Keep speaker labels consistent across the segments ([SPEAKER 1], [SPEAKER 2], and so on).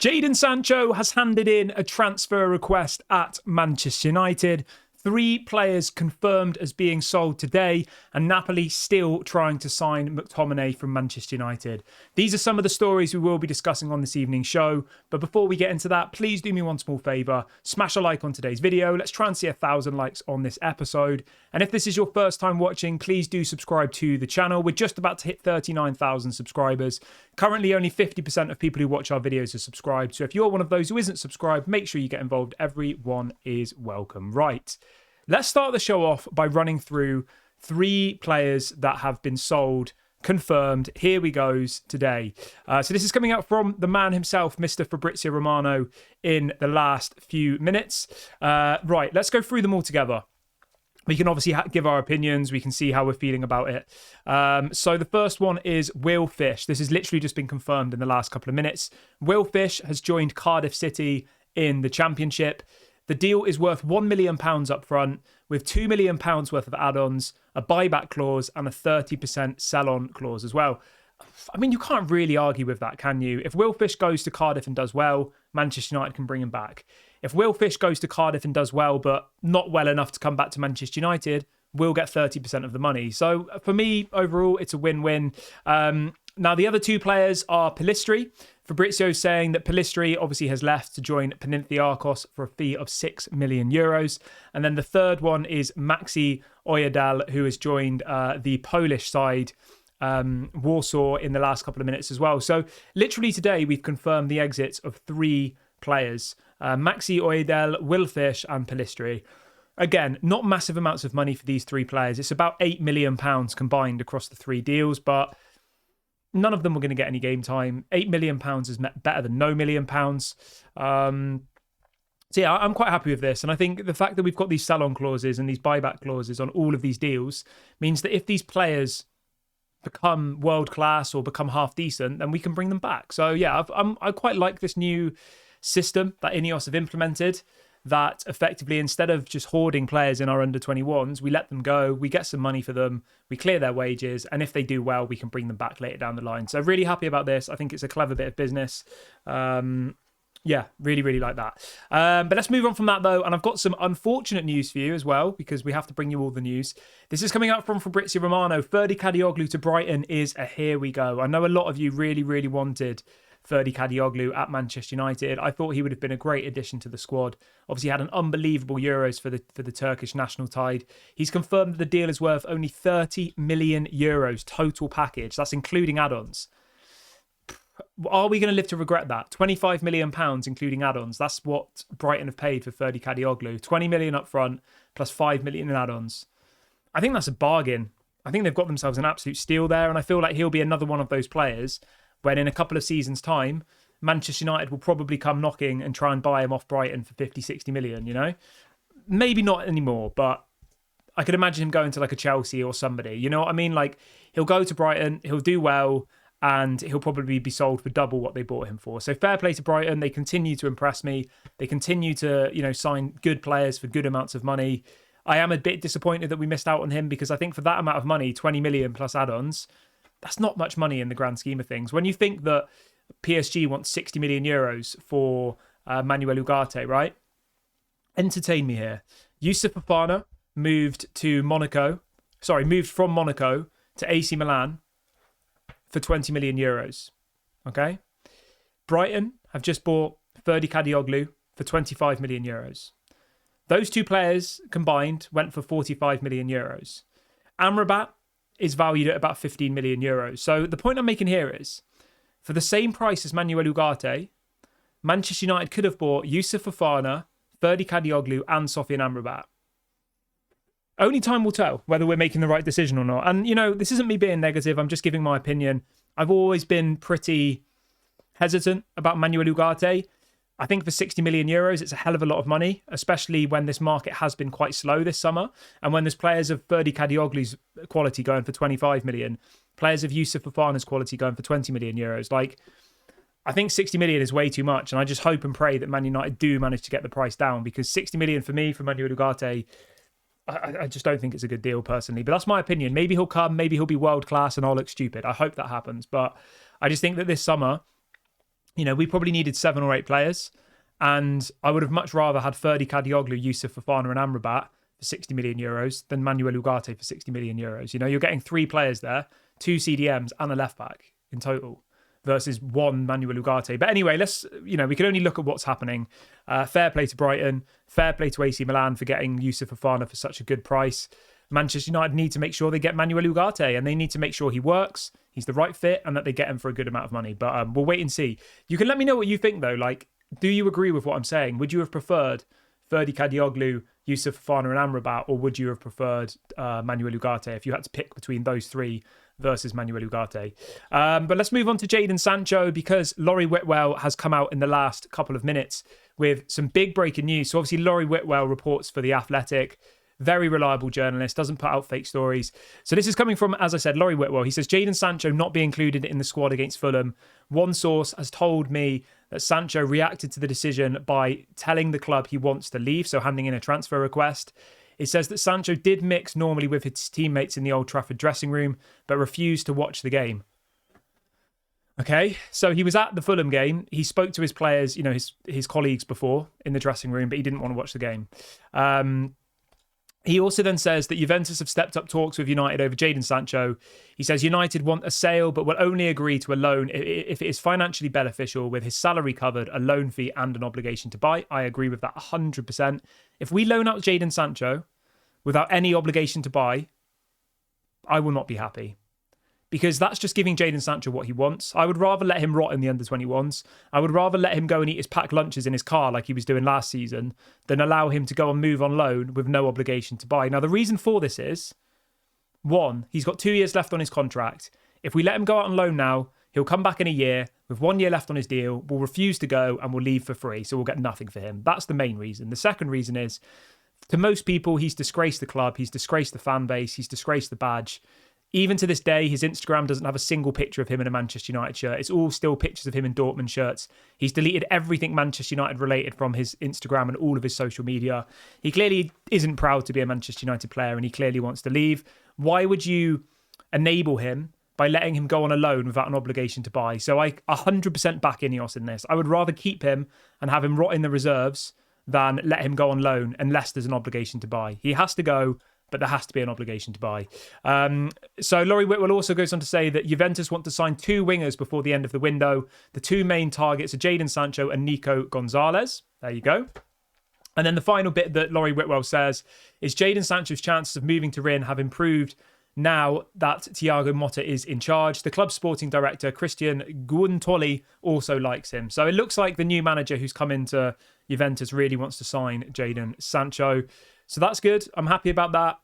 [SPEAKER 1] Jadon Sancho has handed in a transfer request at Manchester United. 3 players confirmed as being sold today, and Napoli still trying to sign McTominay from Manchester United. These are some of the stories we will be discussing on this evening's show. But before we get into that, please do me one small favour. Smash a like on today's video. Let's try and see 1,000 likes on this episode. And if this is your first time watching, please do subscribe to the channel. We're just about to hit 39,000 subscribers. Currently, only 50% of people who watch our videos are subscribed. So if you're one of those who isn't subscribed, make sure you get involved. Everyone is welcome. Right. Let's start the show off by running through 3 players that have been sold, confirmed. Here we goes today. So this is coming out from the man himself, Mr. Fabrizio Romano, in the last few minutes. Right, let's go through them all together. We can obviously give our opinions. We can see how we're feeling about it. So the first one is Will Fish. This has literally just been confirmed in the last couple of minutes. Will Fish has joined Cardiff City in the Championship. The deal is worth £1 million up front, with £2 million worth of add-ons, a buyback clause, and a 30% sell-on clause as well. I mean, you can't really argue with that, can you? If Will Fish goes to Cardiff and does well, Manchester United can bring him back. If Will Fish goes to Cardiff and does well, but not well enough to come back to Manchester United, we'll get 30% of the money. So for me, overall, it's a win-win. Now, the other 2 players are Pellistri. Fabrizio's saying that Pellistri obviously has left to join Panathinaikos for a fee of €6 million. And then the third one is Maxi Oyedel, who has joined the Polish side, Warsaw, in the last couple of minutes as well. So literally today, we've confirmed the exits of 3 players. Maxi Oyedel, Will Fish and Pellistri. Again, not massive amounts of money for these 3 players. It's about £8 million combined across the 3 deals, but none of them were going to get any game time. £8 million is better than no £1 million. So yeah, I'm quite happy with this. And I think the fact that we've got these sell-on clauses and these buyback clauses on all of these deals means that if these players become world-class or become half-decent, then we can bring them back. So yeah, I quite like this new system that Ineos have implemented, that effectively, instead of just hoarding players in our under-21s, we let them go, we get some money for them, we clear their wages, and if they do well, we can bring them back later down the line. So really happy about this. I think it's a clever bit of business. Yeah, really, really like that. But let's move on from that, though, and I've got some unfortunate news for you as well, because we have to bring you all the news. This is coming out from Fabrizio Romano. Ferdi Kadioglu to Brighton is a here we go. I know a lot of you really, really wanted Ferdi Kadioglu at Manchester United. I thought he would have been a great addition to the squad. Obviously had an unbelievable Euros for the Turkish national tide. He's confirmed that the deal is worth only €30 million total package. That's including add-ons. Are we going to live to regret that? £25 million including add-ons. That's what Brighton have paid for Ferdi Kadioglu. 20 million up front plus 5 million in add-ons. I think that's a bargain. I think they've got themselves an absolute steal there, and I feel like he'll be another one of those players when in a couple of seasons' time, Manchester United will probably come knocking and try and buy him off Brighton for 50, 60 million, you know? Maybe not anymore, but I could imagine him going to like a Chelsea or somebody. You know what I mean? Like, he'll go to Brighton, he'll do well, and he'll probably be sold for double what they bought him for. So fair play to Brighton. They continue to impress me. They continue to, sign good players for good amounts of money. I am a bit disappointed that we missed out on him, because I think for that amount of money, 20 million plus add-ons, that's not much money in the grand scheme of things. When you think that PSG wants 60 million euros for Manuel Ugarte, right? Entertain me here. Yusuf Fofana moved from Monaco to AC Milan for 20 million euros. Okay? Brighton have just bought Ferdi Kadioglu for 25 million euros. Those 2 players combined went for 45 million euros. Amrabat is valued at about 15 million euros. So the point I'm making here is, for the same price as Manuel Ugarte, Manchester United could have bought Yusuf Fofana, Ferdi Kadioglu and Sofian Amrabat. Only time will tell whether we're making the right decision or not. And, this isn't me being negative. I'm just giving my opinion. I've always been pretty hesitant about Manuel Ugarte. I think for 60 million euros, it's a hell of a lot of money, especially when this market has been quite slow this summer. And when there's players of Ferdi Kadioglu's quality going for 25 million, players of Yusuf Fofana's quality going for 20 million euros. Like, I think 60 million is way too much. And I just hope and pray that Man United do manage to get the price down, because 60 million for me, for Manuel Ugarte, I just don't think it's a good deal personally. But that's my opinion. Maybe he'll come, maybe he'll be world class and I'll look stupid. I hope that happens. But I just think that this summer, we probably needed 7 or 8 players. And I would have much rather had Ferdi Kadioglu, Yusuf Fofana and Amrabat for 60 million euros than Manuel Ugarte for 60 million euros. You're getting 3 players there, 2 CDMs and a left back in total versus 1 Manuel Ugarte. But anyway, we can only look at what's happening. Fair play to Brighton, fair play to AC Milan for getting Yusuf Fofana for such a good price. Manchester United need to make sure they get Manuel Ugarte and they need to make sure he works, he's the right fit, and that they get him for a good amount of money. But we'll wait and see. You can let me know what you think, though. Like, do you agree with what I'm saying? Would you have preferred Ferdi Kadioglu, Yusuf Fofana and Amrabat, or would you have preferred Manuel Ugarte if you had to pick between those 3 versus Manuel Ugarte? But let's move on to Jadon Sancho, because Laurie Whitwell has come out in the last couple of minutes with some big breaking news. So obviously Laurie Whitwell reports for The Athletic. Very reliable journalist, doesn't put out fake stories. So this is coming from, as I said, Laurie Whitwell. He says, Jadon Sancho not be included in the squad against Fulham. One source has told me that Sancho reacted to the decision by telling the club he wants to leave, so handing in a transfer request. It says that Sancho did mix normally with his teammates in the Old Trafford dressing room, but refused to watch the game. Okay, so he was at the Fulham game. He spoke to his players, his colleagues before in the dressing room, but he didn't want to watch the game. He also then says that Juventus have stepped up talks with United over Jadon Sancho. He says United want a sale, but will only agree to a loan if it is financially beneficial, with his salary covered, a loan fee and an obligation to buy. I agree with that 100%. If we loan out Jadon Sancho without any obligation to buy, I will not be happy. Because that's just giving Jadon Sancho what he wants. I would rather let him rot in the under-21s. I would rather let him go and eat his packed lunches in his car like he was doing last season than allow him to go and move on loan with no obligation to buy. Now, the reason for this is, 1, he's got 2 years left on his contract. If we let him go out on loan now, he'll come back in a year with 1 year left on his deal, will refuse to go and will leave for free. So we'll get nothing for him. That's the main reason. The second reason is, to most people, he's disgraced the club. He's disgraced the fan base. He's disgraced the badge. Even to this day, his Instagram doesn't have a single picture of him in a Manchester United shirt. It's all still pictures of him in Dortmund shirts. He's deleted everything Manchester United related from his Instagram and all of his social media. He clearly isn't proud to be a Manchester United player, and he clearly wants to leave. Why would you enable him by letting him go on a loan without an obligation to buy? So I 100% back Ineos in this. I would rather keep him and have him rot in the reserves than let him go on loan unless there's an obligation to buy. He has to go, but there has to be an obligation to buy. So Laurie Whitwell also goes on to say that Juventus want to sign 2 wingers before the end of the window. The 2 main targets are Jadon Sancho and Nico Gonzalez. There you go. And then the final bit that Laurie Whitwell says is Jadon Sancho's chances of moving to Rennes have improved now that Thiago Motta is in charge. The club's sporting director, Christian Guntoli, also likes him. So it looks like the new manager who's come into Juventus really wants to sign Jadon Sancho. So that's good. I'm happy about that.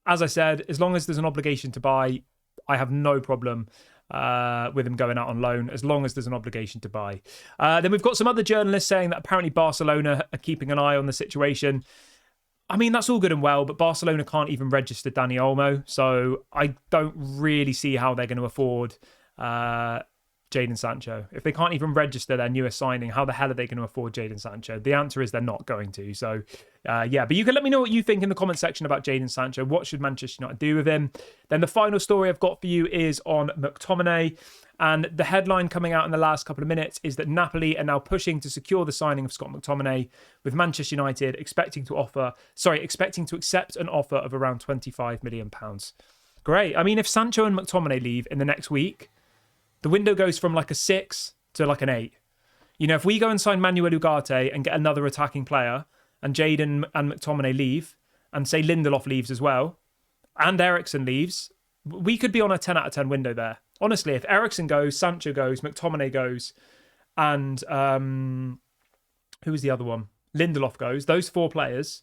[SPEAKER 1] As I said, as long as there's an obligation to buy, I have no problem with him going out on loan, as long as there's an obligation to buy. Then we've got some other journalists saying that apparently Barcelona are keeping an eye on the situation. I mean, that's all good and well, but Barcelona can't even register Dani Olmo, so I don't really see how they're going to afford Jadon Sancho. If they can't even register their newest signing, how the hell are they going to afford Jadon Sancho? The answer is they're not going to. So, but you can let me know what you think in the comment section about Jadon Sancho. What should Manchester United do with him? Then the final story I've got for you is on McTominay. And the headline coming out in the last couple of minutes is that Napoli are now pushing to secure the signing of Scott McTominay, with Manchester United expecting to accept an offer of around £25 million. Great. I mean, if Sancho and McTominay leave in the next week, the window goes from like a 6 to like an 8. If we go and sign Manuel Ugarte and get another attacking player, and Jaden and McTominay leave, and say Lindelof leaves as well, and Eriksen leaves, we could be on a 10 out of 10 window there. Honestly, if Eriksen goes, Sancho goes, McTominay goes, and who was the other one? Lindelof goes, those 4 players,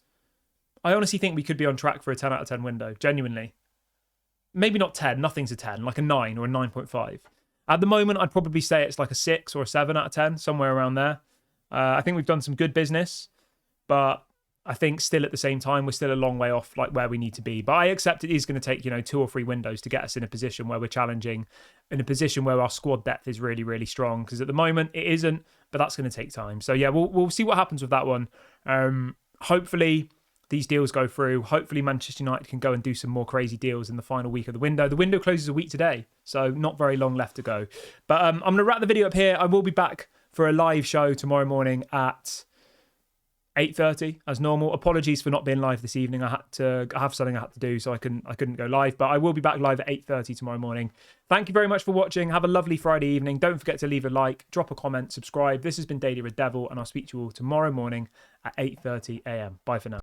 [SPEAKER 1] I honestly think we could be on track for a 10 out of 10 window, genuinely. Maybe not 10, nothing's a 10, like a 9 or a 9.5. At the moment, I'd probably say it's like a 6 or a 7 out of 10, somewhere around there. I think we've done some good business, but I think still at the same time, we're still a long way off like where we need to be. But I accept it is going to take, 2 or 3 windows to get us in a position where we're challenging, in a position where our squad depth is really, really strong. Because at the moment, it isn't, but that's going to take time. So yeah, we'll see what happens with that one. Hopefully, these deals go through. Hopefully Manchester United can go and do some more crazy deals in the final week of the window. The window closes a week today, so not very long left to go. But I'm going to wrap the video up here. I will be back for a live show tomorrow morning at 8:30 as normal. Apologies for not being live this evening. I have something I had to do, so I couldn't go live. But I will be back live at 8:30 tomorrow morning. Thank you very much for watching. Have a lovely Friday evening. Don't forget to leave a like, drop a comment, subscribe. This has been Daily Red Devil, and I'll speak to you all tomorrow morning at 8:30 a.m. Bye for now.